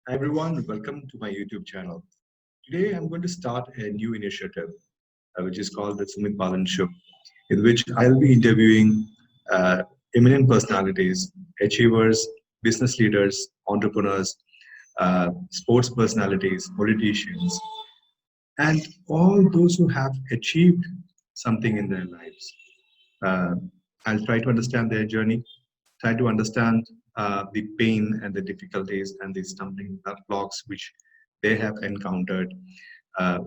Hi everyone, welcome to my YouTube channel. Today I'm going to start a new initiative which is called the Sumit Balan Show, in which I'll be interviewing eminent personalities, achievers, business leaders, entrepreneurs, sports personalities, politicians, and all those who have achieved something in their lives. Uh, I'll try to understand their journey, try to understand the pain and the difficulties and the stumbling blocks which they have encountered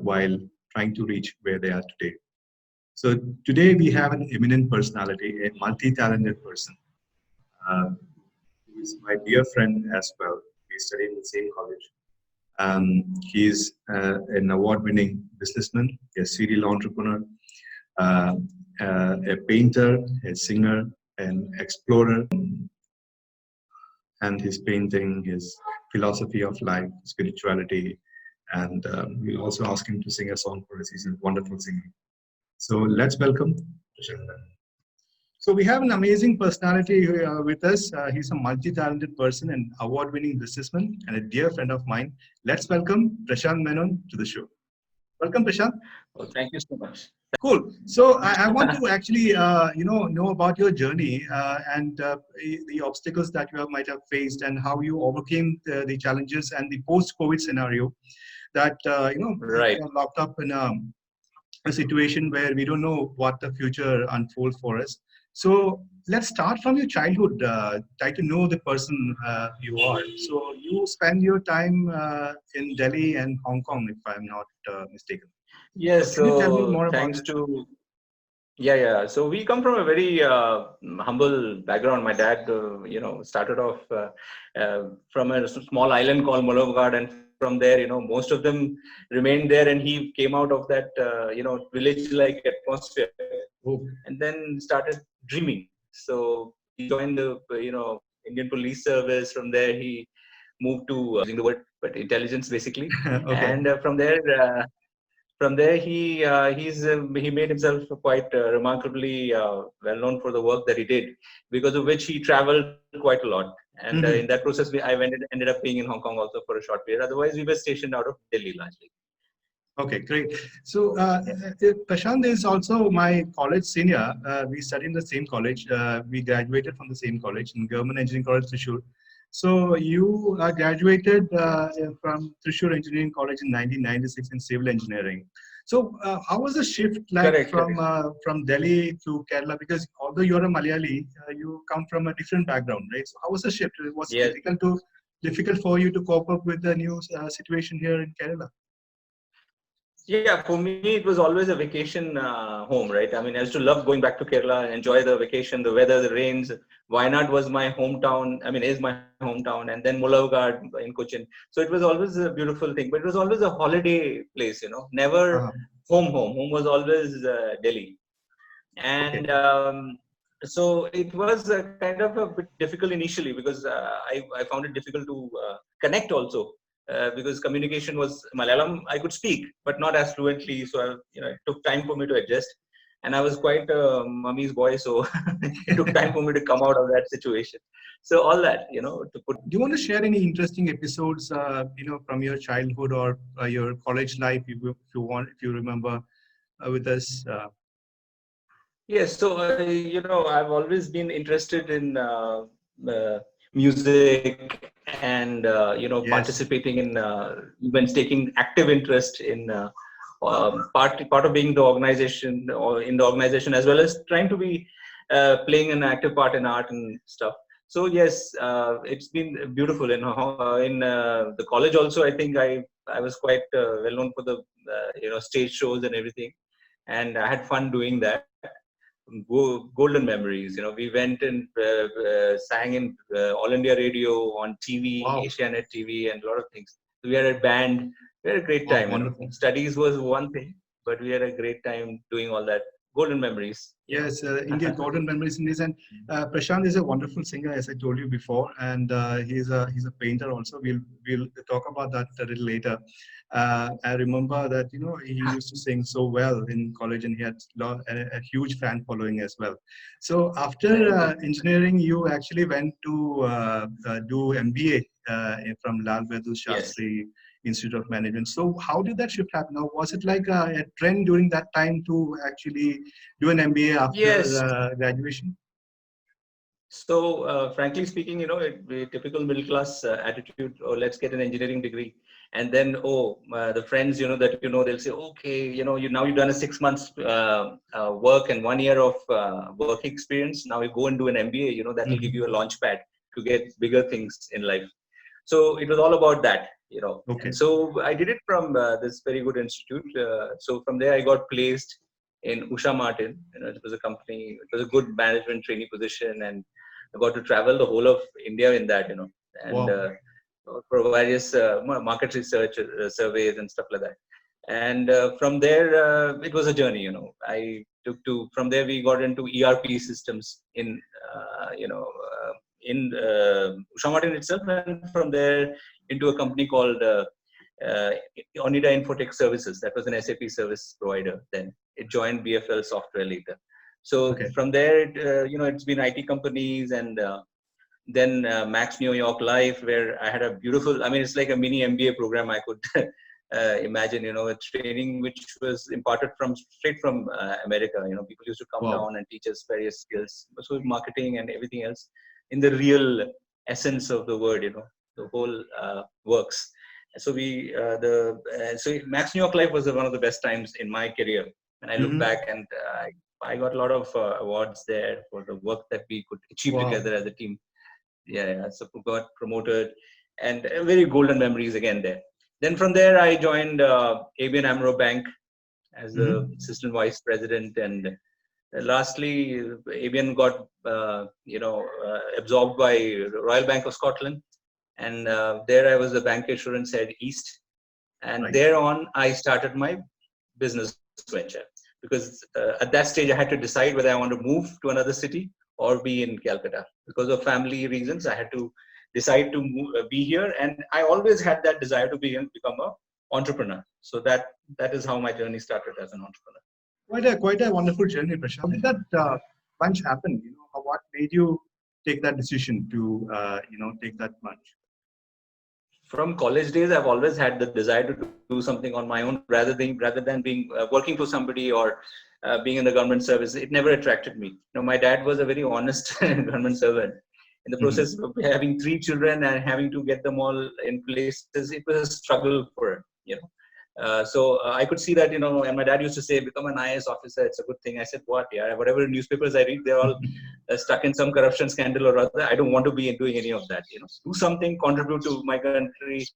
while trying to reach where they are today. So today we have an eminent personality, a multi-talented person, uh, who is my dear friend as well. We study in the same college. He's an award-winning businessman, a serial entrepreneur, uh, a painter, a singer, an explorer, and his painting, his philosophy of life, spirituality, and we'll also ask him to sing a song for us. He's a wonderful singer. So let's welcome Prashant. So we have an amazing personality with us. He's a multi-talented person and award-winning businessman and a dear friend of mine. Let's welcome Prasant Menon to the show. Welcome, Prashant. Oh, thank you so much. Cool. So I want to actually, know about your journey and the obstacles that you might have faced and how you overcame the challenges and the post-COVID scenario that, Right. we are locked up in a situation where we don't know what the future unfolds for us. So let's start from your childhood. Try to know the person you are. So you spend your time in Delhi and Hong Kong, if I'm not mistaken. So Yes. can you tell me So more about thanks it? to So we come from a very humble background. My dad, started off from a small island called Mulavagad, and from there, most of them remained there, and he came out of that, village-like atmosphere, Oh, and then started dreaming. So he joined the, Indian Police Service. From there, he moved to using the word, but intelligence basically, okay. and from there, he made himself quite remarkably well known for the work that he did, because of which he traveled quite a lot. And in that Mhm. process, ended up being in Hong Kong also for a short period. Otherwise, we were stationed out of Delhi largely. Okay, great. So, Prashant is also my college senior. We studied in the same college. We graduated from the same college in Government Engineering College, Thrissur. So, you graduated from Thrissur Engineering College in 1996 in civil engineering. So, how was the shift like Correct, correct. from Delhi to Kerala? Because although you're a Malayali, you come from a different background, right? So, how was the shift? Was it Yes. difficult for you to cope up with the new situation here in Kerala? Yeah, for me, it was always a vacation home, right? I mean, I used to love going back to Kerala, enjoy the vacation, the weather, the rains. Wayanad was my hometown. I mean, is my hometown, and then Mulavagad in Cochin. So it was always a beautiful thing, but it was always a holiday place, never Uh-huh. home. Home was always Delhi. Okay. And so it was kind of a bit difficult initially, because I found it difficult to connect also, because communication was Malayalam. I could speak, but not as fluently. So it took time for me to adjust. And I was quite a mummy's boy, so it took time for me to come out of that situation. So all that, to put. Do you want to share any interesting episodes, from your childhood or your college life, if you remember, with us? Yes, so I've always been interested in music, and Yes. participating in events, taking active interest in part of being the organization, or in the organization, as well as trying to be playing an active part in art and stuff. So yes, it's been beautiful in the college also. I think I was quite well known for the stage shows and everything, and I had fun doing that. Golden memories. We went and sang in All India Radio, on TV, Wow. Asianet TV, and a lot of things. We had a band. We had a great Wow. time. Wonderful. Studies was one thing, but we had a great time doing all that. Golden memories. Yes, India golden memories in this, and Prashant is a wonderful singer, as I told you before, and he's a painter also. We'll talk about that a little later. I remember that he used to sing so well in college, and he had a huge fan following as well. So after engineering, you actually went to do MBA from Lal Bahadur Yes. Shastri Institute of Management. So how did that shift happen? Now, was it like a trend during that time to actually do an MBA after Yes. graduation? So, frankly speaking, typical middle class attitude, oh, let's get an engineering degree. And then, the friends, they'll say, okay, now you've done a 6 months work and 1 year of work experience. Now you go and do an MBA, that will give you a launch pad to get bigger things in life. So it was all about that, Okay. So I did it from this very good institute. So from there, I got placed in Usha Martin. It was a company, it was a good management trainee position, and I got to travel the whole of India in that, and Wow. for various market research surveys and stuff like that. And from there, it was a journey. I took to from there we got into ERP systems in Usha Martin itself, and from there into a company called uh, Onida Infotech Services. That was an SAP service provider. Then it joined BFL Software later. So Okay. from there, it's been IT companies, and then Max New York Life, where I had a beautiful. I mean, it's like a mini MBA program I could imagine. A training which was imparted straight from America. People used to come Wow. down and teach us various skills, so marketing and everything else in the real essence of the word. The whole works. So so Max New York Life was one of the best times in my career. And I look back, and I got a lot of awards there for the work that we could achieve Wow. together as a team. Yeah. So we got promoted, and very golden memories again there. Then from there, I joined ABN AMRO Bank as the assistant vice president, and lastly, ABN got absorbed by Royal Bank of Scotland, and there I was the bancassurance head east, and Right. thereon I started my business venture, because at that stage I had to decide whether I want to move to another city or be in Calcutta. Because of family reasons, I had to decide to be here, and I always had that desire to become a entrepreneur. So that is how my journey started as an entrepreneur. Quite a wonderful journey, Prashant. How did that plunge happen? What made you take that decision to take that plunge? From college days, I've always had the desire to do something on my own rather than being working for somebody or being in the government service. It never attracted me. My dad was a very honest government servant. In the process of having 3 children and having to get them all in places, it was a struggle for him. So I could see that, and my dad used to say, become an IAS officer, it's a good thing. I said, what? Yeah, whatever newspapers I read, they're all stuck in some corruption scandal or other. I don't want to be doing any of that. Do something, contribute to my country,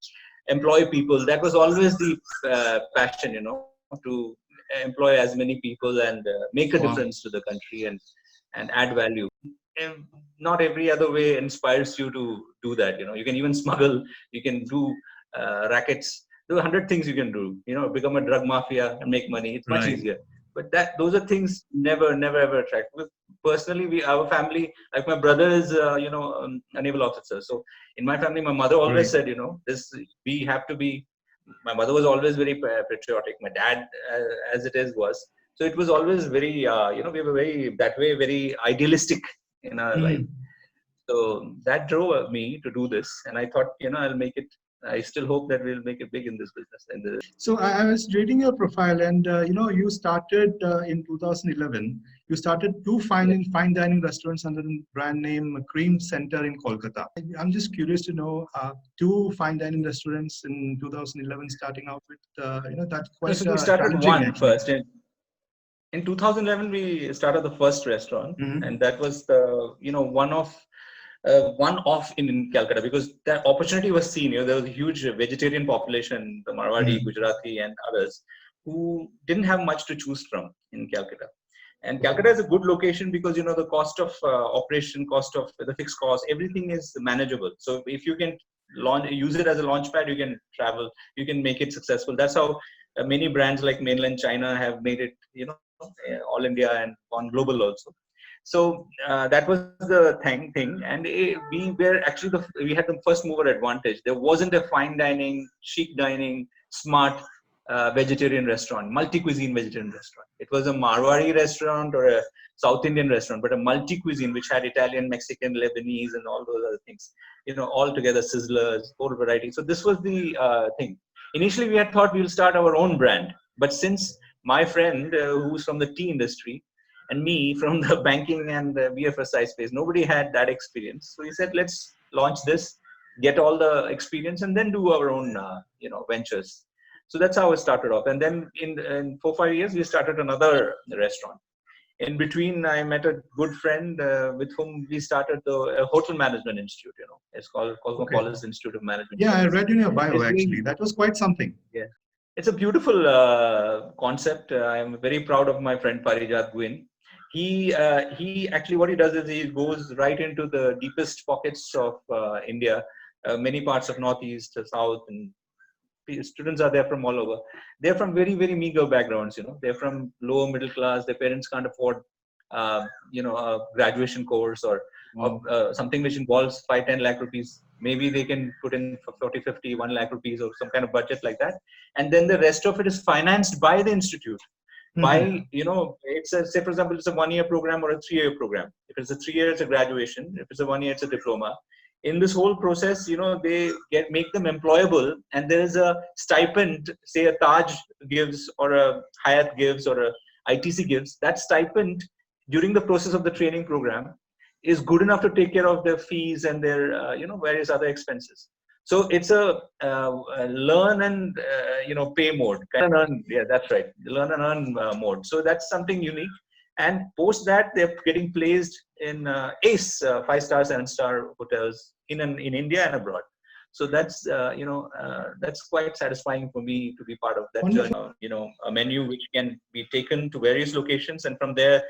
employ people. That was always the passion, to employ as many people and make a Wow. difference to the country and add value. And not every other way inspires you to do that. You can even smuggle, you can do rackets. There are 100 things you can do. Become a drug mafia and make money. It's much Right. easier. But those are things never ever attract. Because personally, our family, like my brother is, a naval officer. So in my family, my mother always said, we have to be. My mother was always very patriotic. My dad, as it is, was. So it was always very, we were very idealistic in our life. So that drove me to do this, and I thought, I'll make it. I still hope that we'll make it big in this business. So I was reading your profile, and you started in 2011. You started two fine dining restaurants under the brand name Cream Center in Kolkata. I'm just curious to know two fine dining restaurants in 2011, starting out with that's quite So we started challenging one actually. first. In 2011, we started the first restaurant, and that was the one off in Calcutta, because that opportunity was seen. There was a huge vegetarian population, the Marwadi, Gujarati, and others, who didn't have much to choose from in Calcutta. And Calcutta is a good location because the cost of operation, cost of the fixed cost, everything is manageable. So if you can use it as a launch pad, you can travel, you can make it successful. That's how many brands like mainland China have made it, all India and on global also. So that was the thing, and we were actually we had the first mover advantage. There wasn't a fine dining, chic dining, smart vegetarian restaurant, multi-cuisine vegetarian restaurant. It was a Marwari restaurant or a South Indian restaurant, but a multi-cuisine which had Italian, Mexican, Lebanese, and all those other things. All together, sizzlers, whole variety. So this was the thing. Initially, we had thought we'll start our own brand, but since my friend who's from the tea industry and me from the banking and the BFSI space, nobody had that experience. So he said, let's launch this, get all the experience, and then do our own, ventures. So that's how it started off. And then in 4-5 years, we started another restaurant. In between, I met a good friend with whom we started the Hotel Management Institute. It's called Cosmopolis Institute of Management. Yeah, I read in your bio actually. That was quite something. Yeah, it's a beautiful concept. I'm very proud of my friend Parijat Gwyn. He actually, what he does is he goes right into the deepest pockets of India, many parts of Northeast, South, and students are there from all over. They're from very, very meager backgrounds. They're from lower middle class. Their parents can't afford, a graduation course or something which involves 5-10 lakh rupees. Maybe they can put in 40, 50, 1 lakh rupees or some kind of budget like that. And then the rest of it is financed by the institute. By, say for example, it's a 1-year program or a 3-year program. If it's a 3-year, it's a graduation. If it's a 1-year, it's a diploma. In this whole process, they make them employable, and there is a stipend, say a Taj gives or a Hyatt gives or a ITC gives. That stipend during the process of the training program is good enough to take care of their fees and their various other expenses. So it's a learn and pay mode. Yeah, that's right. Learn and earn mode. So that's something unique. And post that, they're getting placed in ACE 5-star, 7-star hotels in India and abroad. So that's that's quite satisfying for me to be part of that journey. A menu which can be taken to various locations, and from there,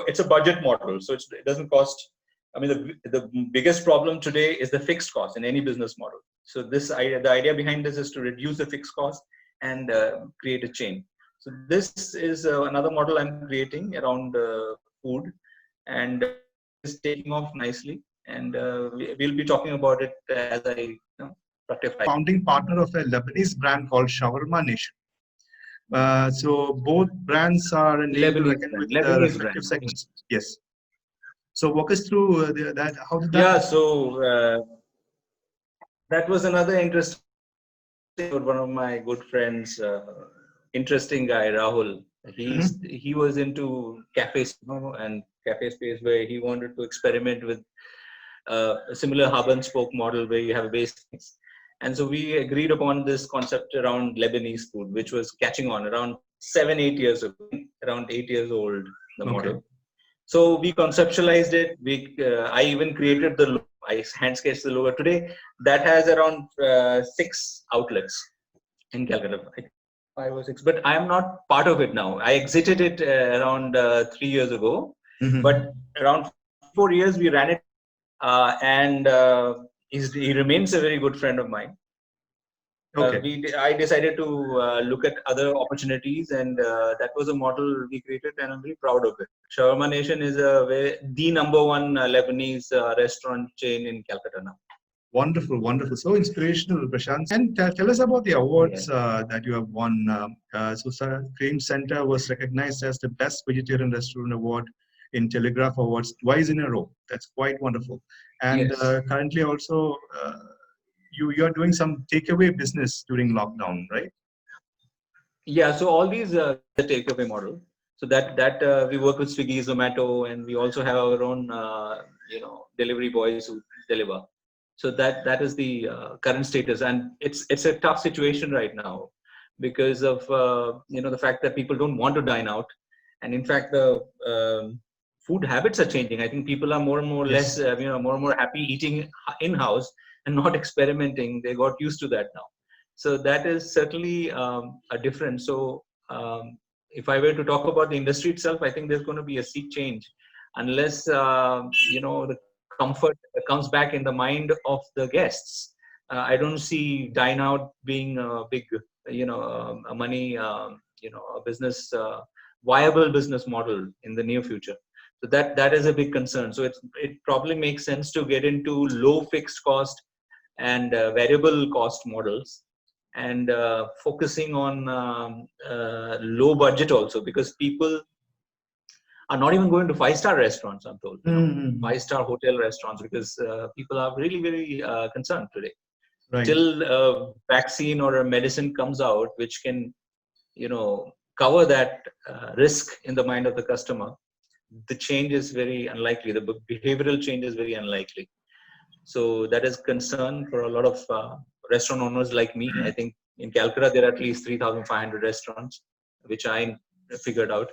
it's a budget model, so it doesn't cost. I mean, the biggest problem today is the fixed cost in any business model. So the idea behind this is to reduce the fixed cost and create a chain. So this is another model I'm creating around food, and it's taking off nicely. And we'll be talking about it as I fructify. Founding partner of a Lebanese brand called Shawarma Nation. So both brands are named with respective segments. Yes. So walk us through that. How did that? Yeah. So that was another interesting. One of my good friends, interesting guy, Rahul. He was into cafes and cafe space, where he wanted to experiment with a similar hub and spoke model where you have a base. And so we agreed upon this concept around Lebanese food, which was catching on around 7-8 years ago, around 8 years old, the model. So we conceptualized it. I even created the logo. I hand sketched the logo. Today, that has around 6 outlets in Calcutta. 5 or 6, but I am not part of it now. I exited it around 3 years ago, but around 4 years we ran it, and he remains a very good friend of mine. I decided to look at other opportunities, and that was a model we created, and I'm very proud of it. Shawarma Nation is the #1 Lebanese restaurant chain in Calcutta now. Wonderful, wonderful. So inspirational, Prasant. And tell us about the awards that you have won. So Cream Center was recognized as the Best Vegetarian Restaurant Award in Telegraph Awards twice in a row. That's quite wonderful. And currently also, you're doing some takeaway business during lockdown, right? Yeah, so all these the takeaway model. So that we work with Swiggy, Zomato, and we also have our own delivery boys who deliver. So that is the current status, and it's a tough situation right now because of the fact that people don't want to dine out, and in fact the food habits are changing. I think people are more and more more and more happy eating in house and not experimenting. They got used to that now. So that is certainly a difference. So if I were to talk about the industry itself, I think there's going to be a sea change unless the comfort comes back in the mind of the guests. I don't see dine out being a big, a money, a business viable business model in the near future. So that is a big concern. So it probably makes sense to get into low fixed cost and variable cost models, and focusing on low budget also, because people are not even going to five-star restaurants, I'm told, five-star hotel restaurants, because people are really very concerned today. Right. Till a vaccine or a medicine comes out which can, cover that risk in the mind of the customer, the change is very unlikely. The behavioral change is very unlikely. So that is concern for a lot of restaurant owners like me. I think in Calcutta there are at least 3,500 restaurants, which I figured out.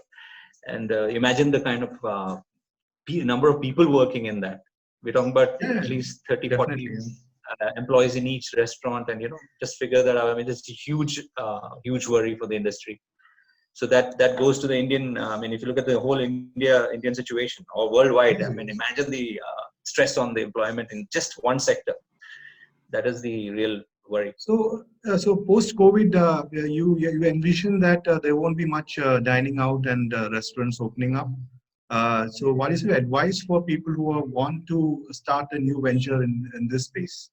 And imagine the kind of number of people working in that. We're talking about at least 30, 40 employees in each restaurant, and just figure that out. I mean, it's a huge worry for the industry. So that goes to the Indian. I mean, if you look at the whole Indian situation or worldwide, I mean, imagine the stress on the employment in just one sector. That is the real worry. So post-COVID, you envision that there won't be much dining out and restaurants opening up. So what is your advice for people who want to start a new venture in this space?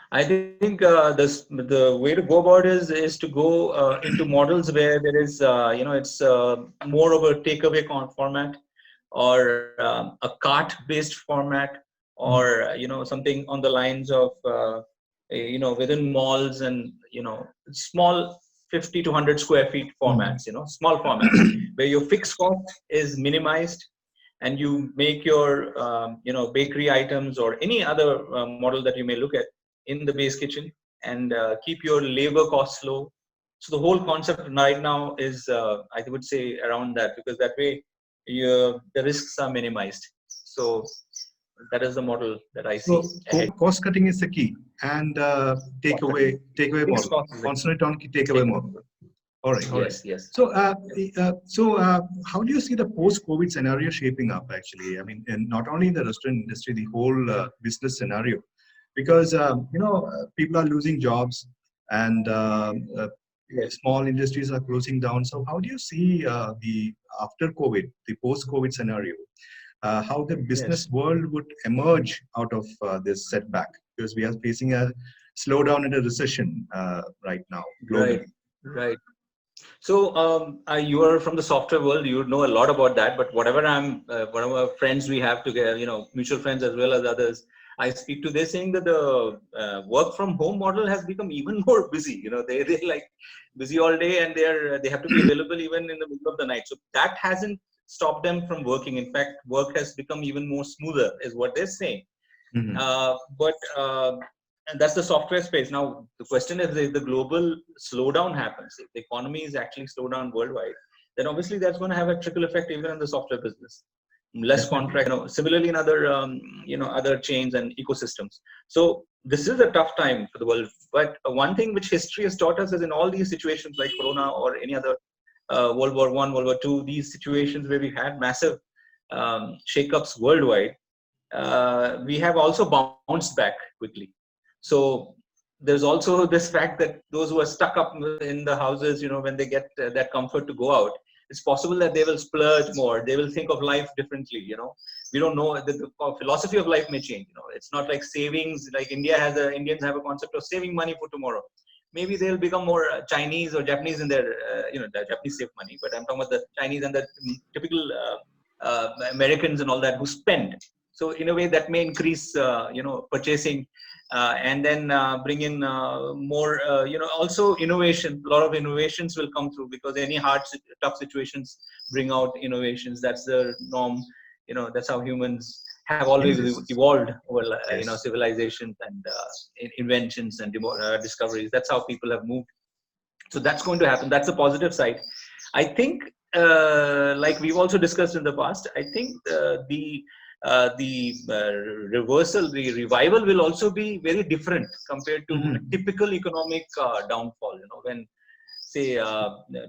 I think the way to go about it is to go into models where there is, it's more of a takeaway format, or a cart-based format, or something on the lines of within malls, and small 50 to 100 square feet formats, small formats where your fixed cost is minimized, and you make your bakery items or any other model that you may look at in the base kitchen, and keep your labor costs low. So the whole concept right now is, I would say, around that, because that way the risks are minimized. So that is the model that I see. So cost cutting is the key, and takeaway model. Concentrate on takeaway model. All right. Yes. So, how do you see the post-COVID scenario shaping up? Actually, I mean, and not only in the restaurant industry, the whole business scenario, because people are losing jobs, and small industries are closing down. So, how do you see the after COVID, the post-COVID scenario? How the business world would emerge out of this setback, because we are facing a slowdown and a recession right now globally. Right. So you are from the software world. You know a lot about that. But whatever friends we have together, mutual friends as well as others, I speak to. They're saying that the work from home model has become even more busy. They're like busy all day, and they have to be available even in the middle of the night. So that hasn't stopped them from working. In fact, work has become even more smoother, is what they're saying. And that's the software space. Now, the question is, if the global slowdown happens, if the economy is actually slowed down worldwide, then obviously that's going to have a trickle effect even in the software business. Less contract, similarly in other, other chains and ecosystems. So this is a tough time for the world. But one thing which history has taught us is, in all these situations like Corona or any other World War I, World War II, these situations where we had massive shakeups worldwide, we have also bounced back quickly. So there's also this fact that those who are stuck up in the houses, when they get that comfort to go out, it's possible that they will splurge more. They will think of life differently. We don't know. The philosophy of life may change. It's not like savings. Like Indians have a concept of saving money for tomorrow. Maybe they'll become more Chinese or Japanese in their, the Japanese save money. But I'm talking about the Chinese and the typical Americans and all that who spend. So in a way that may increase, purchasing. And then bring in more, also innovation. A lot of innovations will come through, because any tough situations bring out innovations. That's the norm. That's how humans have always evolved over, civilizations and inventions and discoveries. That's how people have moved. So that's going to happen. That's the positive side. I think, like we've also discussed in the past, I think the reversal, the revival will also be very different compared to a typical economic downfall. When, say,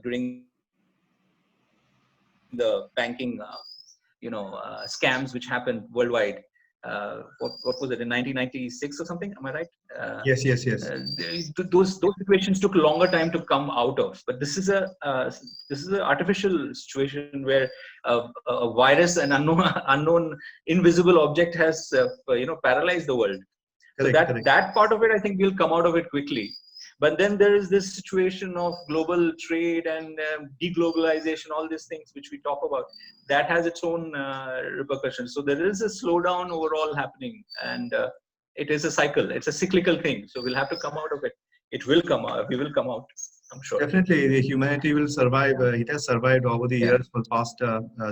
during the banking, scams which happened worldwide, what was it, in 1996 or something? Am I right? Yes. Those situations took longer time to come out of. But this is a artificial situation where a virus, an unknown invisible object has paralyzed the world. So Correct. that part of it, I think we'll come out of it quickly. But then there is this situation of global trade and deglobalization, all these things which we talk about, that has its own repercussions. So there is a slowdown overall happening, and it is a cycle. It's a cyclical thing. So we'll have to come out of it. It will come out. We will come out, I'm sure. Definitely, the humanity will survive. It has survived over the years, for the past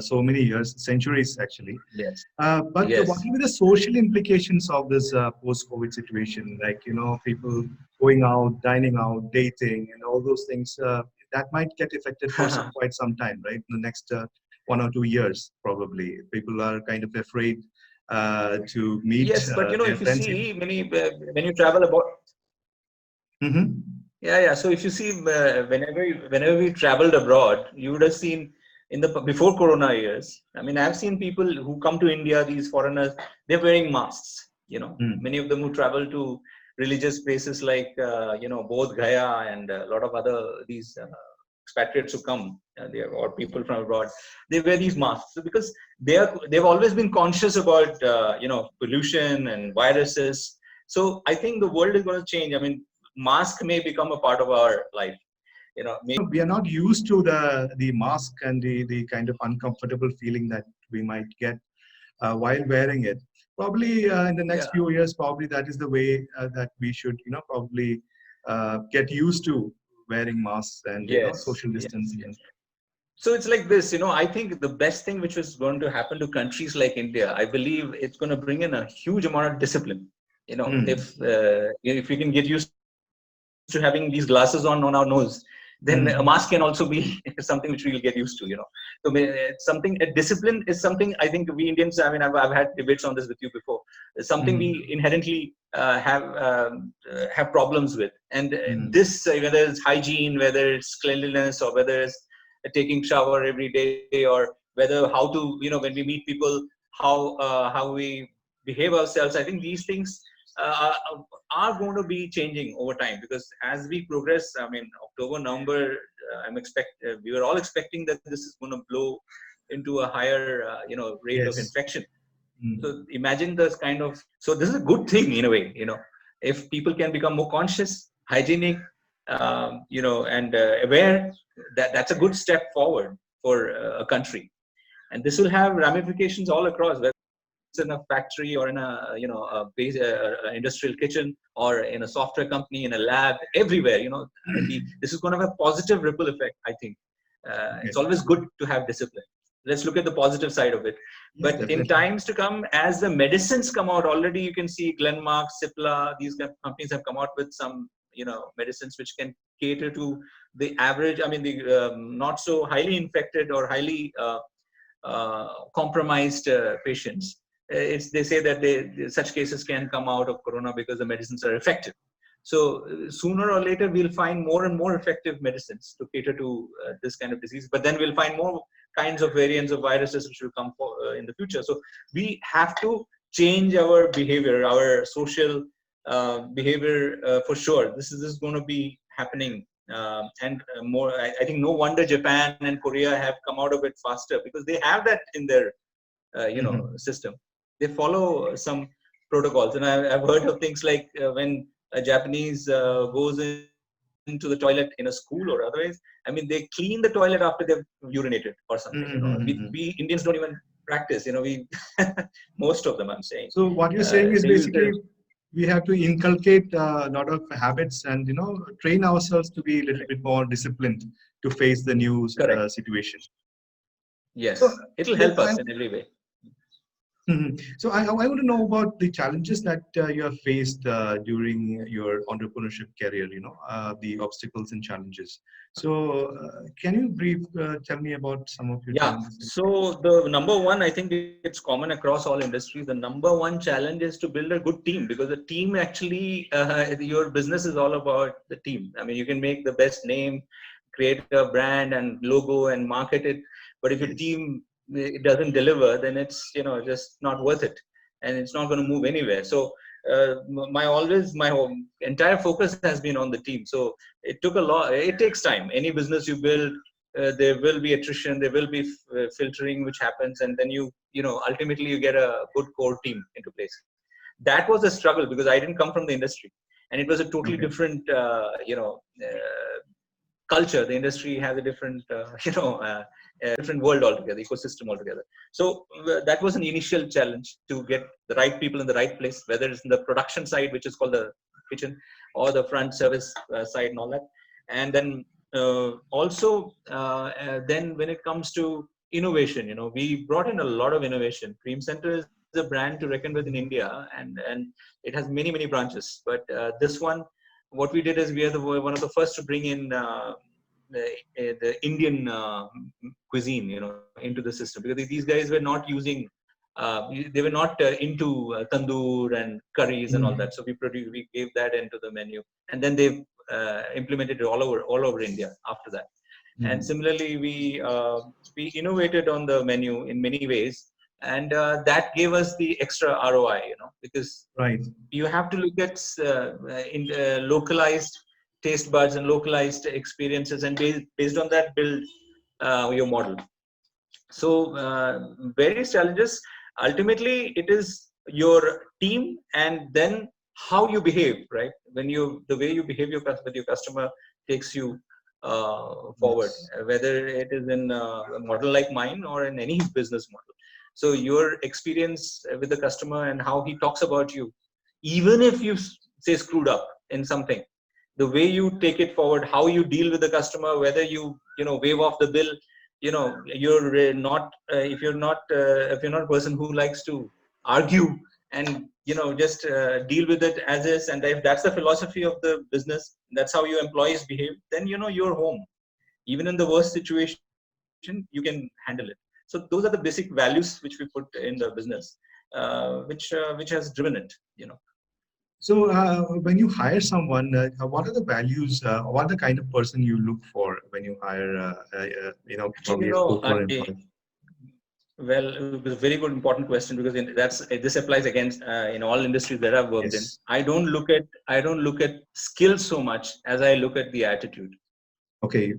so many years, centuries actually. Yes. But Yes. what will be the social implications of this post-COVID situation? Like, people going out, dining out, dating, and all those things that might get affected for quite some time, right? In the next 1 or 2 years, probably. People are kind of afraid to meet. Yes, but their if you friends. see when you travel about. Mm-hmm. Yeah. So if you see, whenever we traveled abroad, you would have seen in the before Corona years. I mean, I've seen people who come to India, these foreigners, they're wearing masks. Many of them who travel to religious places like Bodh Gaya and a lot of other these expatriates who come, or people from abroad, they wear these masks because they've always been conscious about pollution and viruses. So I think the world is going to change. I mean, mask may become a part of our life. We are not used to the mask and the kind of uncomfortable feeling that we might get while wearing it. Probably in the next few years, probably that is the way that we should, probably get used to wearing masks and social distancing. Yes. So it's like this, I think the best thing which is going to happen to countries like India, I believe it's going to bring in a huge amount of discipline. If we can get used to having these glasses on our nose, then a mask can also be something which we'll get used to. So discipline is something I think we Indians, I mean, I've had debates on this with you before. It's something we inherently have problems with, and this, whether it's hygiene, whether it's cleanliness, or whether it's taking shower every day, or whether how to, when we meet people, how we behave ourselves. I think these things are going to be changing over time, because as we progress, I mean, October, November, we were all expecting that this is going to blow into a higher, rate of infection. So imagine this kind of. So this is a good thing in a way, if people can become more conscious, hygienic, and aware. That's a good step forward for a country, and this will have ramifications all across. Whether in a factory or in a industrial kitchen or in a software company, in a lab, everywhere, this is going to have a positive ripple effect. I think it's always good to have discipline. Let's look at the positive side of it. But definitely, in times to come, as the medicines come out, already you can see Glenmark, Cipla, these companies have come out with some medicines which can cater to the average, I mean, the not so highly infected or highly compromised patients. They say that such cases can come out of corona because the medicines are effective. So sooner or later, we'll find more and more effective medicines to cater to this kind of disease. But then we'll find more kinds of variants of viruses which will come in the future. So we have to change our behavior, our social behavior for sure. This is going to be happening. And more, I think no wonder Japan and Korea have come out of it faster, because they have that in their system. They follow some protocols, and I've heard of things like when a Japanese goes into the toilet in a school or otherwise, I mean, they clean the toilet after they've urinated or something. We Indians don't even practice. We most of them, I'm saying. So what you're saying is basically we have to inculcate a lot of habits and train ourselves to be a little bit more disciplined to face the new situation. Yes, it'll help us in every way. So I want to know about the challenges that you have faced during your entrepreneurship career, the obstacles and challenges. So can you tell me about some of your challenges? So the number one, I think it's common across all industries. The number one challenge is to build a good team, because the team actually, your business is all about the team. I mean, you can make the best name, create a brand and logo and market it, but if your team it doesn't deliver, then it's just not worth it. and it's not going to move anywhere. So my whole entire focus has been on the team. So it took a lot. It takes time. Any business you build, there will be attrition, there will be filtering which happens, and then ultimately you get a good core team into place. That was a struggle because I didn't come from the industry, and it was a totally different culture. The industry has a different different world altogether, ecosystem altogether. So that was an initial challenge to get the right people in the right place, whether it's in the production side, which is called the kitchen, or the front service side and all that. And then then when it comes to innovation, we brought in a lot of innovation. Cream Center is a brand to reckon with in India, and it has many branches. But this one, what we did is we are one of the first to bring in the Indian cuisine, into the system, because these guys were not using, they were not into tandoor and curries and all that. So we gave that into the menu, and then they implemented it all over India after that. And similarly, we innovated on the menu in many ways, and that gave us the extra ROI, because you have to look at localized taste buds and localized experiences, and based on that build your model. So various challenges. Ultimately, it is your team, and then how you behave, right? The way you behave with your customer takes you forward, whether it is in a model like mine or in any business model. So your experience with the customer and how he talks about you, even if you say screwed up in something, the way you take it forward, how you deal with the customer, whether you waive off the bill, you're not if you're not a person who likes to argue, and just deal with it as is, and if that's the philosophy of the business, that's how your employees behave, then you're home. Even in the worst situation, you can handle it. So those are the basic values which we put in the business, which has driven it. So when you hire someone, what are the values? What are the kind of person you look for when you hire? Probably a employee. Well, it was a very good, important question, because this applies against in all industries that I've worked in. I don't look at skills so much as I look at the attitude. Okay.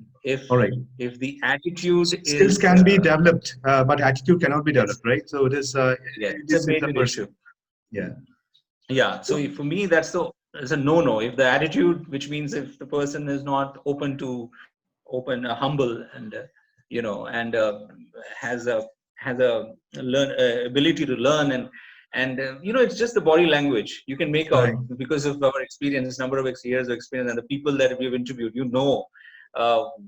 All right. If the attitude skills can be developed, but attitude cannot be developed, right? So it is. It's a major issue. Yeah. Yeah. So for me, it's a no-no. If the attitude, which means if the person is not humble, and has a ability to learn, and it's just the body language you can make out, because of our experience, number of years of experience, and the people that we've interviewed.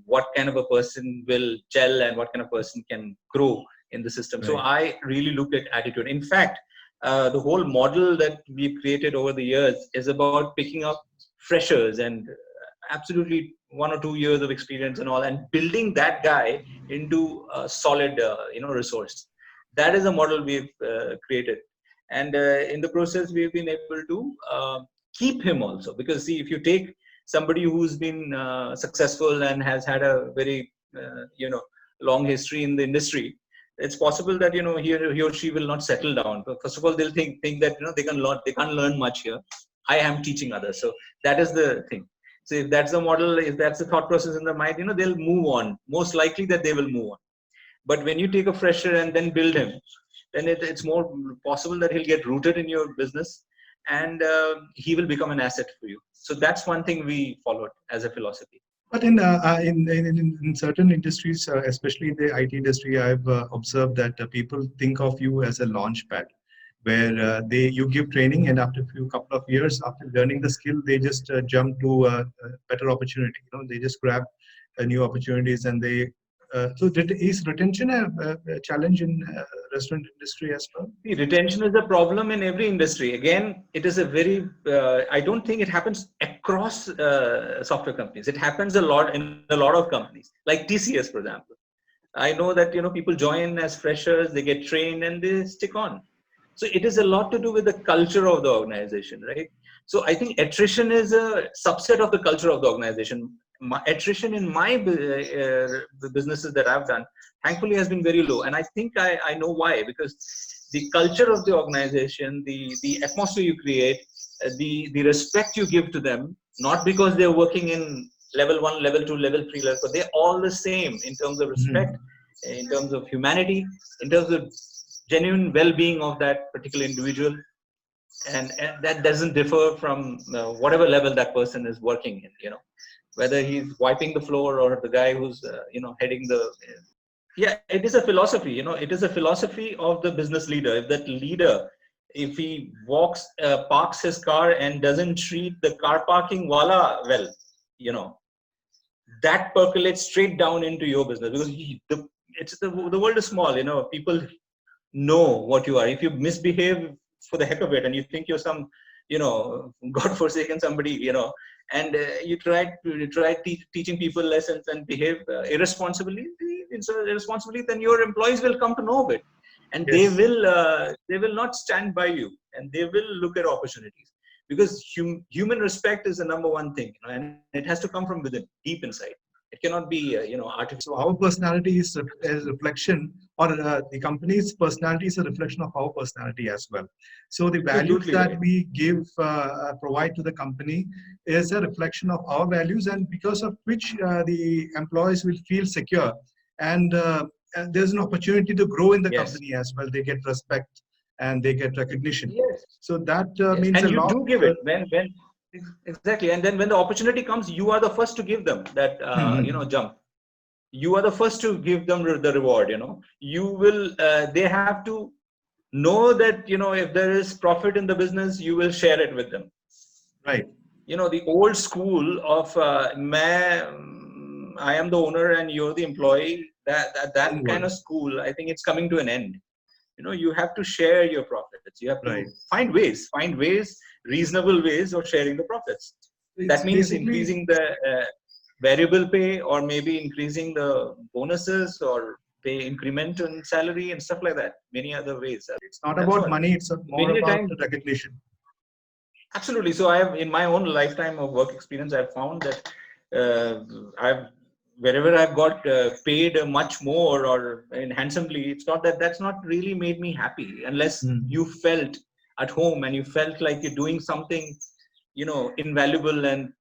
What kind of a person will gel and what kind of person can grow in the system. So I really look at attitude. In fact, the whole model that we've created over the years is about picking up freshers and absolutely 1 or 2 years of experience and all, and building that guy into a solid resource. That is a model we've created, and in the process we've been able to keep him also, because see, if you take somebody who's been successful and has had a very long history in the industry, it's possible that he or she will not settle down. But first of all, they'll think that they can't learn much here. I am teaching others. So that is the thing. So if that's the model, if that's the thought process in the mind, they'll move on. Most likely that they will move on. But when you take a fresher and then build him, then it's more possible that he'll get rooted in your business, and he will become an asset for you. So that's one thing we followed as a philosophy. But in certain industries, especially the IT industry, I've observed that people think of you as a launch pad, where you give training, and after a couple of years, after learning the skill, they just jump to a better opportunity. They just grab new opportunities, and they. So is retention a challenge in restaurant industry as well? Retention is a problem in every industry. Again, it is a very, I don't think it happens across software companies. It happens a lot in a lot of companies, like TCS, for example. I know that, people join as freshers, they get trained, and they stick on. So it is a lot to do with the culture of the organization, right? So I think attrition is a subset of the culture of the organization. Attrition in my the businesses that I've done, thankfully, has been very low. And I think I know why, because the culture of the organization, the atmosphere you create, the respect you give to them, not because they're working in level 1, level 2, level 3, level 4. They're all the same in terms of respect, in terms of humanity, in terms of genuine well-being of that particular individual, and that doesn't differ from whatever level that person is working in. Whether he's wiping the floor or the guy who's heading the yeah, it is a philosophy. It is a philosophy of the business leader. If that leader, if he parks his car and doesn't treat the car parking wala well, you know that percolates straight down into your business, because the world is small. People know what you are. If you misbehave for the heck of it and you think you're some godforsaken somebody, and teaching people lessons and behave irresponsibly, then your employees will come to know of it, and Yes. they will not stand by you, and they will look at opportunities, because human respect is the number one thing, and it has to come from within, deep inside. It cannot be artificial. So our personality is a reflection, or the company's personality is a reflection of our personality as well. So the values Absolutely that right. we provide to the company is a reflection of our values, and because of which the employees will feel secure, and there's an opportunity to grow in the Yes. company as well. They get respect and they get recognition. Yes. So that Yes. means And a you lot. do give it when exactly, and then when the opportunity comes, you are the first to give them that jump. You are the first to give them the reward. You will. They have to know that if there is profit in the business, you will share it with them. Right. The old school of I am the owner and you're the employee. That kind of school, I think it's coming to an end. You have to share your profits. You have to Right. find ways, reasonable ways of sharing the profits. It's That means increasing the variable pay, or maybe increasing the bonuses, or pay increment in salary and stuff like that. Many other ways. It's not That's about all. money. It's more Many about times, the recognition. absolutely. So I have, in my own lifetime of work experience, I've found that wherever I've got paid much more or handsomely, it's not that's not really made me happy, unless you felt at home and you felt like you're doing something, invaluable and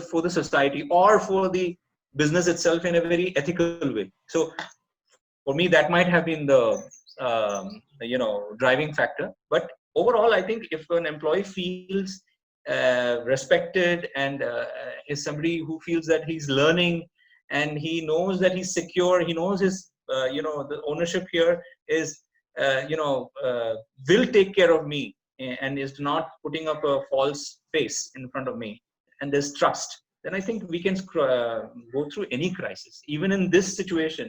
for the society or for the business itself in a very ethical way. So for me, that might have been the driving factor. But overall, I think if an employee feels respected and is somebody who feels that he's learning and he knows that he's secure, he knows his the ownership here is will take care of me and is not putting up a false face in front of me, and there's trust, then I think we can go through any crisis. Even in this situation,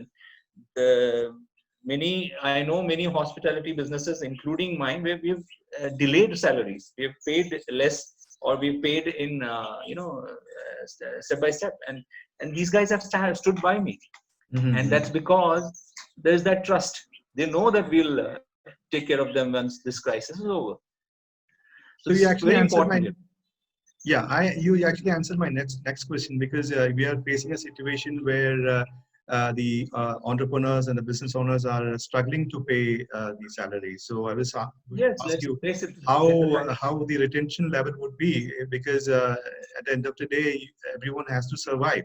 I know many hospitality businesses, including mine, where we've delayed salaries, we've paid less, or we've paid in step by step, and these guys have stood by me, and that's because there's that trust. They know that we'll take care of them once this crisis is over. So you it's actually very answered important. you actually answered my next question, because we are facing a situation where the entrepreneurs and the business owners are struggling to pay the salaries. So I was Yes, ask let's you face it. how the retention level would be, because at the end of the day, everyone has to survive.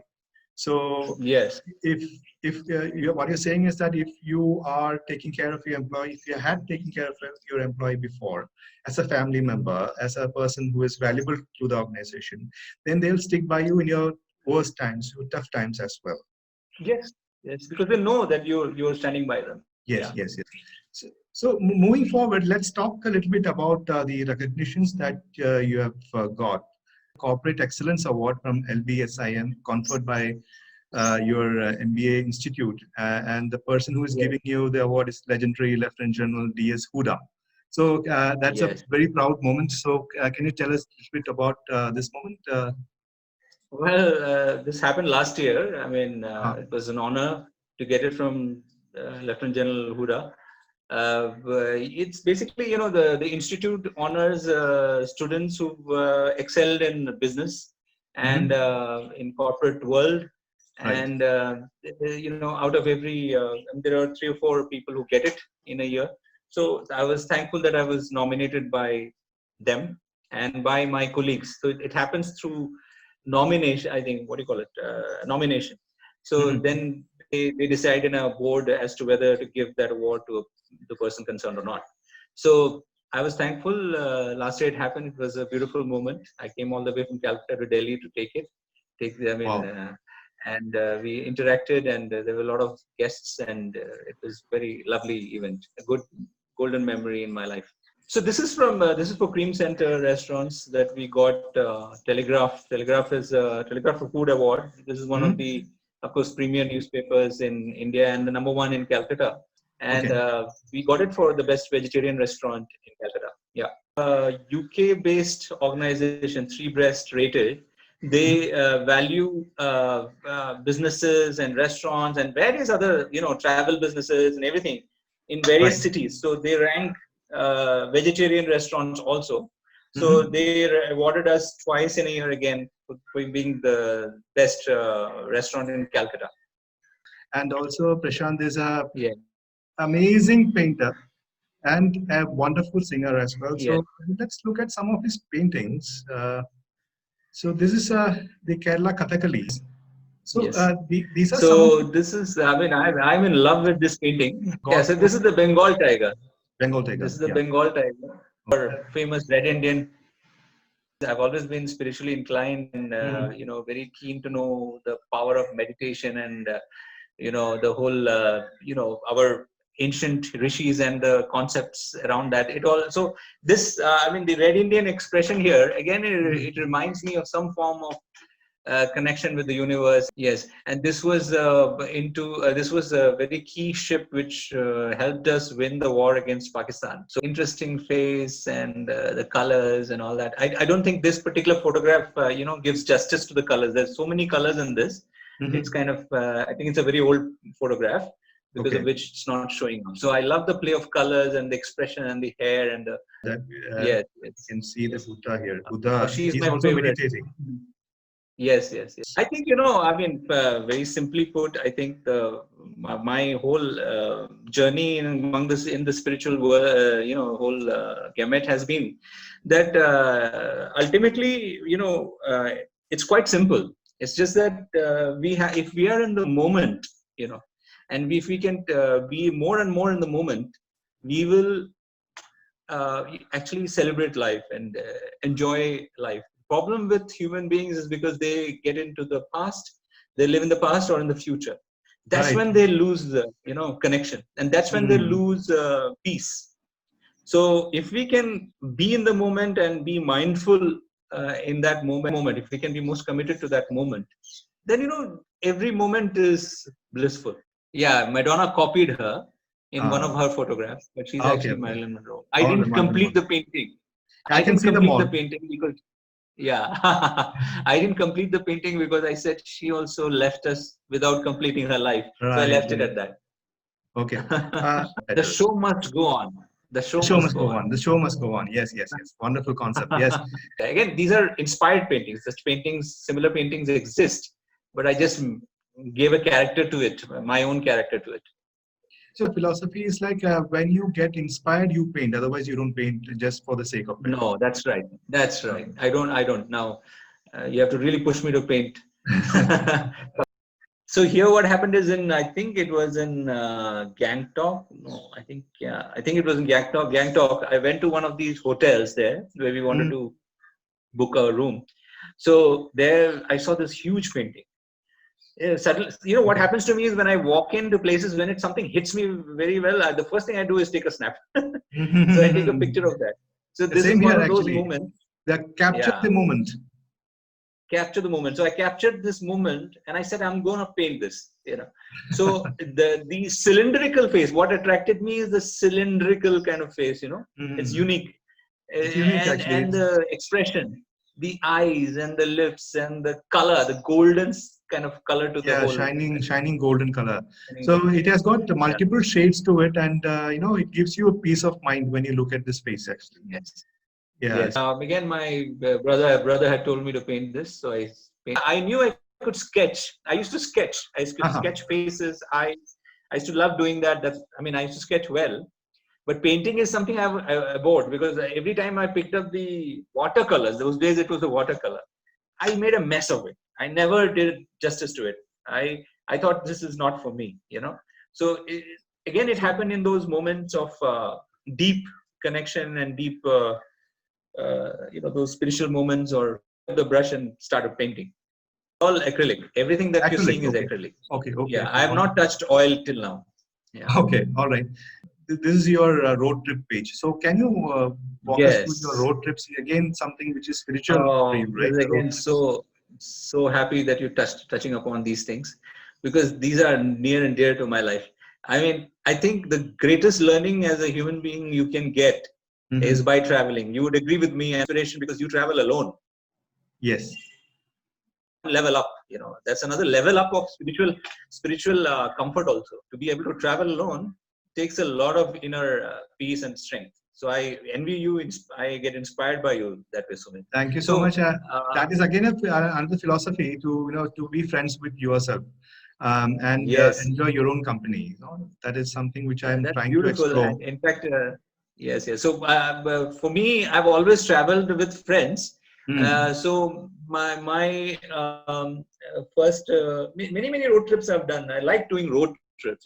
So Yes. if what you're saying is that if you are taking care of your employee, if you had taken care of your employee before, as a family member, as a person who is valuable to the organization, then they'll stick by you in your worst times, your tough times as well. Yes, because they know that you're standing by them. Yes, yes, yes. So moving forward, let's talk a little bit about the recognitions that you have got. Corporate Excellence Award from LBSIM, conferred by your MBA institute, and the person who is giving you the award is legendary Lieutenant General D.S. Huda. So that's a very proud moment. So can you tell us a little bit about this moment? Well, this happened last year. I mean, it was an honor to get it from Lieutenant General Huda. It's basically, the institute honors students who've excelled in business and in corporate world. Right. And, out of every, there are 3 or 4 people who get it in a year. So I was thankful that I was nominated by them and by my colleagues. So it happens through nomination, I think, what do you call it? Nomination. So Mhm. then they decide in a board as to whether to give that award to the person concerned or not. So I was thankful. Last year it happened. It was a beautiful moment. I came all the way from Calcutta to Delhi to take it. Wow. And we interacted, and there were a lot of guests, and it was very lovely event. A good golden memory in my life. So this is for Cream Center restaurants that we got Telegraph. Telegraph for Food Award. This is one of Mhm. the, of course, premier newspapers in India and the number one in Calcutta. And Okay. we got it for the best vegetarian restaurant in Calcutta. Yeah, UK-based organization, Three Breast Rated. Mhm. They value businesses and restaurants and various other, travel businesses and everything in Right. various cities. So they rank vegetarian restaurants also. So Mhm. they awarded us twice in a year again for being the best restaurant in Calcutta. And also, Prashant is a Yeah. amazing painter and a wonderful singer as well. Yeah. So let's look at some of his paintings. So this is the Kerala Kathakali. So Yes. these are some of So this is, I mean, I'm in love with this painting. Yeah. God So this is the Bengal tiger. Bengal tiger. This is the Yeah. Bengal tiger, Okay. or famous Red Indian. I've always been spiritually inclined and Mhm. very keen to know the power of meditation and the whole our ancient rishis and the concepts around that. It all so this I mean the Red Indian expression here again. It Mhm. reminds me of some form of connection with the universe. Yes, and this was a very key ship which helped us win the war against Pakistan. So interesting face and the colors and all that. I don't think this particular photograph gives justice to the colors. There's so many colors in this. It's Mhm. kind of I think it's a very old photograph because of Okay. which it's not showing up. So I love the play of colors and the expression and the hair and the That yes, you yes, can see the yes. Buddha here. Oh, Buddha, she is he's my also favorite. meditating. Yes, yes, yes. I think, I mean, very simply put, I think my whole journey among this in the spiritual world, whole gamut has been that ultimately, it's quite simple. It's just that if we are in the moment, and if we can be more and more in the moment, we will actually celebrate life and enjoy life. Problem with human beings is because they get into the past, they live in the past or in the future. That's Right. when they lose the connection, and that's when they Mm. lose peace. So if we can be in the moment and be mindful in that moment, if we can be most committed to that moment, then every moment is blissful. Yeah, Madonna copied her in one of Ah, her photographs, but she's okay, actually okay. Marilyn Monroe. I All didn't Marilyn complete Monroe. the painting. I I can didn't see them complete all. the painting because yeah, I didn't complete the painting because I said she also left us without completing her life. So I Right, left it right. at that. Okay. The Letters. show must go on. The The show show must must go go on. on. The show must go on. Yes, yes, yes. Wonderful concept. Yes. Again, these are inspired paintings. Such paintings, similar paintings exist, but I just gave a character to it, my own character to it. So philosophy is like when you get inspired, you paint. Otherwise, you don't paint just for the sake of it. No, that's right. That's right. I don't. Now, you have to really push me to paint. So here, what happened is I think it was in Gangtok. No, I think yeah, I think it was in Gangtok. Gangtok. I went to one of these hotels there where we wanted Mm. to book a room. So there, I saw this huge painting. Yeah, suddenly, what Okay. happens to me is when I walk into places when something hits me very well, the first thing I do is take a snap. So I take a picture of that. So this is Same one here, of those actually. moments. They capture Yeah, the moment. capture the moment. So I captured this moment and I said, I'm going to paint this. So the cylindrical face. What attracted me is the cylindrical kind of face. It's Mm. unique, It's unique, actually. and the expression, the eyes and the lips and the color, the golden kind of color to the Yeah, whole. shining golden color. So it has got Yeah. multiple shades to it, and it gives you a peace of mind when you look at this face. Actually, Yes. yeah. Yes. Again, my brother had told me to paint this, so I knew I could sketch. I used to sketch. I used to Uh-huh. sketch faces. I used to love doing that. I used to sketch well. But painting is something I abhorred, because every time I picked up the watercolors, those days it was a watercolor, I made a mess of it. I never did justice to it. I thought this is not for me, So again, it happened in those moments of deep connection and deep, those spiritual moments, or the brush and started painting. All acrylic. Everything that you're seeing is acrylic. Okay. Yeah, I have not touched oil till now. Yeah. Okay. All right. This is your road trip page. So can you walk us through your road trips? Again, something which is spiritual for you, right? Again, so happy that you're touching upon these things, because these are near and dear to my life. I mean, I think the greatest learning as a human being you can get is by traveling. You would agree with me, inspiration, because you travel alone. Yes. Level up, that's another level up of spiritual comfort also. To be able to travel alone takes a lot of inner peace and strength. So I envy you. I get inspired by you that way, Sumit. Thank you so much. That is again another philosophy to be friends with yourself, and enjoy your own company. That is something which I am trying to explore. In fact, yes. So for me, I've always traveled with friends. So my first many road trips I've done. I like doing road trips.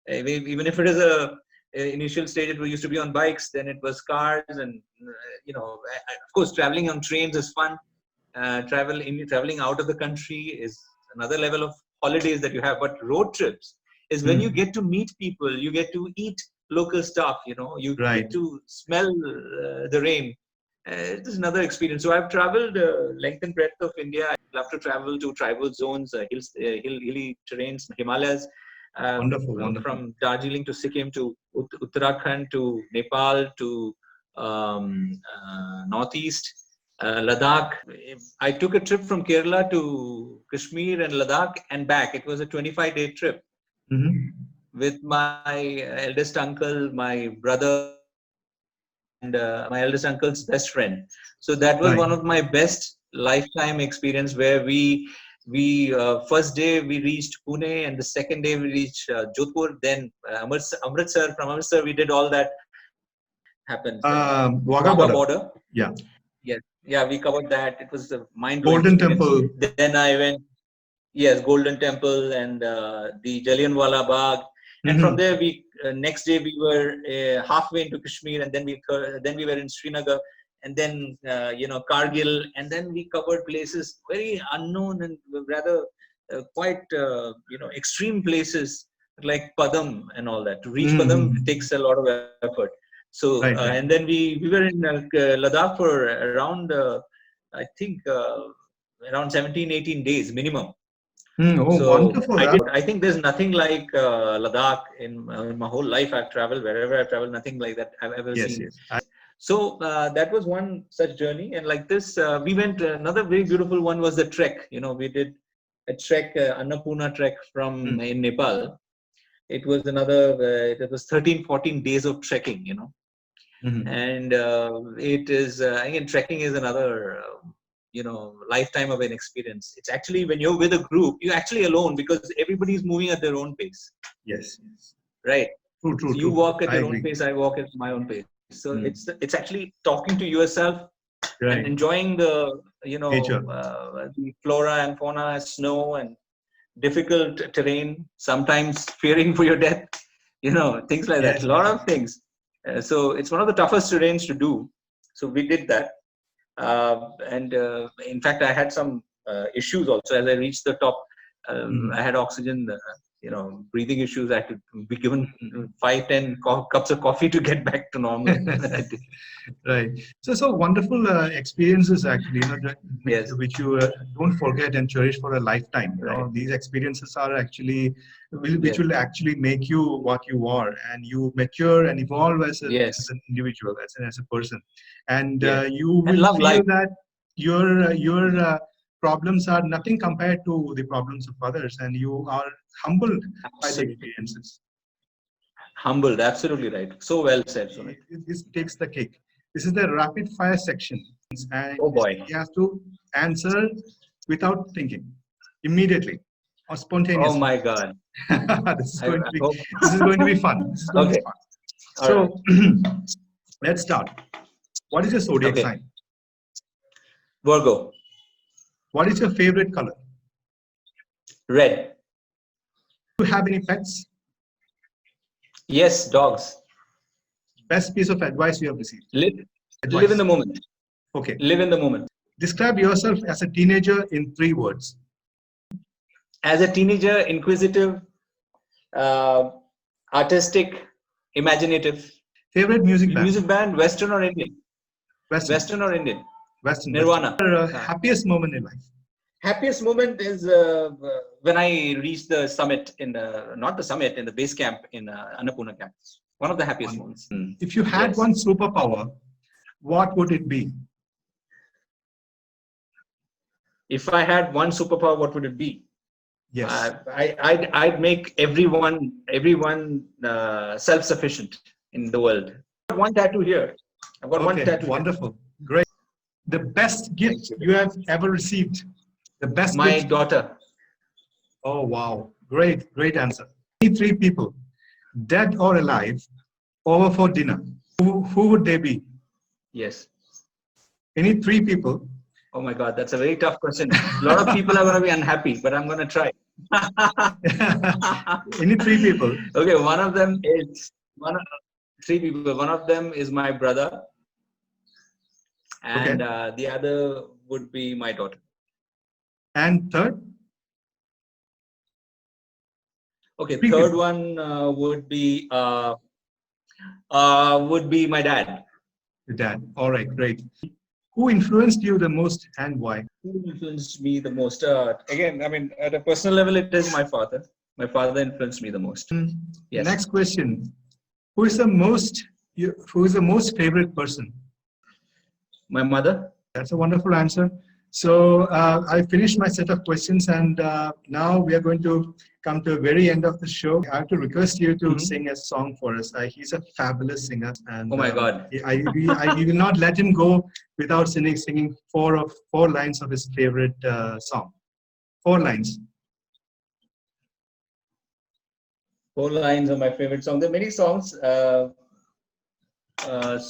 Even if it is a initial stage, it used to be on bikes, then it was cars, and of course traveling on trains is fun. Traveling out of the country is another level of holidays that you have. But road trips is when you get to meet people, you get to eat local stuff, you get to smell the rain. It is another experience. So I've traveled length and breadth of India. I love to travel to tribal zones, hilly terrains, Himalayas. Wonderful. From Darjeeling to Sikkim to Uttarakhand to Nepal to Northeast, Ladakh. I took a trip from Kerala to Kashmir and Ladakh and back. It was a 25-day trip with my eldest uncle, my brother, and my eldest uncle's best friend. So that was one of my best lifetime experience, where we first day we reached Pune, and the second day we reached Jodhpur. Then Amritsar. From Amritsar we did all that happened. Wagah border. Yeah. Yes. Yeah, we covered that. It was a mind-blowing Golden experience. Temple. Then I went. Yes, Golden Temple and the Jallianwala Bagh. And from there, we next day we were halfway into Kashmir, and then we were in Srinagar, and then Kargil, and then we covered places very unknown and rather quite extreme places like Padam and all that. To reach Padam takes a lot of effort. So and then we were in Ladakh for around I think around 17-18 days minimum. Wonderful. I think there's nothing like Ladakh in my whole life. I've traveled wherever I've traveled, nothing like that I've ever seen. So that was one such journey. And like this, we went, another very beautiful one was the trek. We did a trek, Annapurna trek from in Nepal. It was it was 13-14 days of trekking, and it is, again, trekking is another, lifetime of an experience. It's actually, when you're with a group, you're actually alone, because everybody's moving at their own pace. Yes. Right. True. So you walk at your own pace, I walk at my own pace. So it's actually talking to yourself and enjoying the, nature, the flora and fauna, snow and difficult terrain, sometimes fearing for your death, things like that. A lot of things. So it's one of the toughest terrains to do. So we did that. And in fact, I had some issues also as I reached the top. I had oxygen, breathing issues. I had to be given 5-10 cups of coffee to get back to normal. Right. So wonderful experiences, actually, which you don't forget and cherish for a lifetime. These experiences are actually which will actually make you what you are, and you mature and evolve as an individual, as a person, and you will feel that your problems are nothing compared to the problems of others, and you are humbled by the experiences. Humbled, absolutely right. So well said, Sumit. This takes the cake. This is the rapid fire section, and he has to answer without thinking, immediately or spontaneously. Oh my God! This is going to be fun. All right. So let's start. What is your zodiac Okay. sign? Virgo. What is your favorite color? Red. Do you have any pets? Yes, dogs. Best piece of advice you have received? Live in Advice. the moment. Okay. Live in the moment. Describe yourself as a teenager in 3 words. As a teenager, inquisitive, artistic, imaginative. Favorite music band? Music band, Western or Indian? Western. Western or Indian? Western. Nirvana. Happiest moment in life? Happiest moment is when I reached the summit not the summit, in the base camp in Annapurna campus. One of the happiest moments. If you had Yes. one superpower, what would it be? If I had one superpower, what would it be? Yes. I'd make everyone self-sufficient in the world. I've got one tattoo here. I've got one tattoo. Wonderful. Great. The best gift you have ever received? The best My gift? daughter. Oh, wow. Great answer. Any 3 people, dead or alive, over for dinner. Who would they be? Yes. Any 3 people. Oh my God, that's a very tough question. A lot of people are going to be unhappy, but I'm going to try. Any 3 people. Okay, one of them is 3 people. One of them is my brother, and the other would be my daughter. And third? Okay, 3 third people. one would be my dad. Your dad. All right, great. Who influenced you the most and why? Who influenced me the most? Again, I mean, at a personal level, it is my father. My father influenced me the most. Yes. Next question. Who is the most favorite person? My mother. That's a wonderful answer. So I finished my set of questions, and now we are going to come to the very end of the show. I have to request you to sing a song for us. He's a fabulous singer, and Oh my God! I will not let him go without singing 4 lines of his favorite song. 4 lines. 4 lines of my favorite song. There are many songs.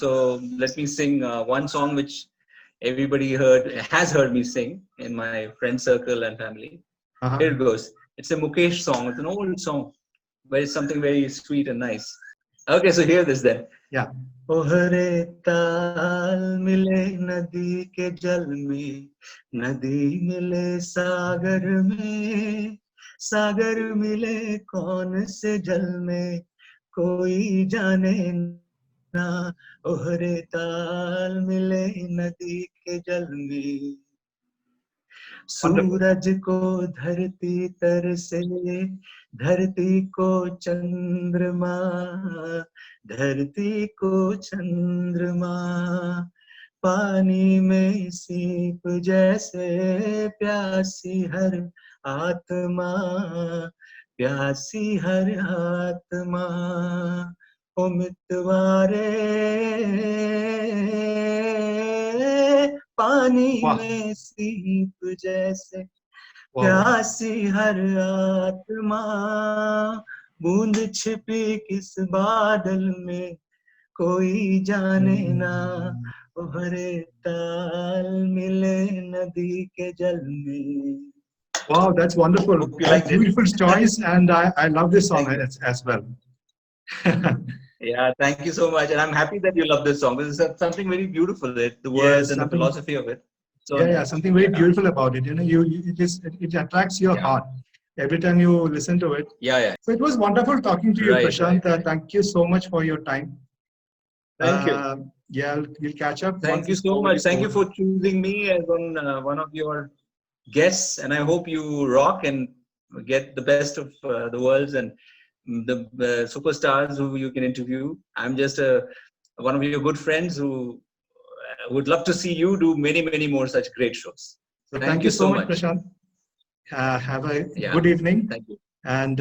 So let me sing one song which everybody has heard me sing in my friend circle and family. Here it goes. It's a Mukesh song. It's an old song, but it's something very sweet and nice. Okay, so hear this then. Yeah. ओहरे ताल मिले नदी के जल में, नदी मिले सागर में, सागर मिले कौन से जल में, कोई जाने ना, ओहरे ताल मिले नदी के जल में, सूरज को धरती तर से, धरती को चंद्रमा, धरती को चंद्रमा, पानी में सीप जैसे प्यासी हर आत्मा, प्यासी हर आत्मा, ओ मितवारे पानी में सीप जैसे प्यासी हर आत्मा, बूंद छिपी किस बादल में, कोई जाने ना, ओहरे ताल मिले नदी के जल में. Wow, that's wonderful. That's beautiful choice, and I love this song as well. Yeah, thank you so much, and I'm happy that you love this song. This is something very beautiful, the words and the philosophy of it. So something very beautiful about it. You know, it attracts your heart every time you listen to it. Yeah. So it was wonderful talking to you, Prashant. Right. Thank you so much for your time. Thank you. Yeah, we'll catch up. Thank you so much. Thank you for choosing me as one of your guests, and I hope you rock and get the best of the worlds and the superstars who you can interview. I'm just one of your good friends who would love to see you do many more such great shows. So thank you so much, Prashant. Have a good evening. Thank you. And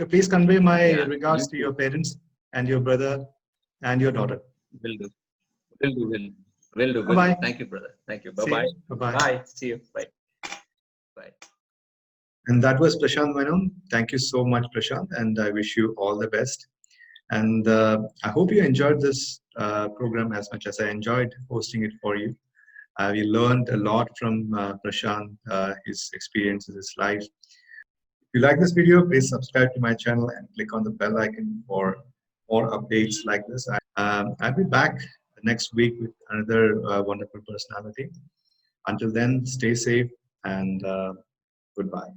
please convey my regards to your parents and your brother and your daughter. Will do. Bye-bye. Thank you, brother. Thank you. Bye-bye. Bye-bye. Bye. See you. Bye. And that was Prasant Menon. Thank you so much, Prashant, and I wish you all the best. And I hope you enjoyed this program as much as I enjoyed hosting it for you. We learned a lot from Prashant, his experiences, his life. If you like this video, please subscribe to my channel and click on the bell icon for more updates like this. I'll be back next week with another wonderful personality. Until then, stay safe and goodbye.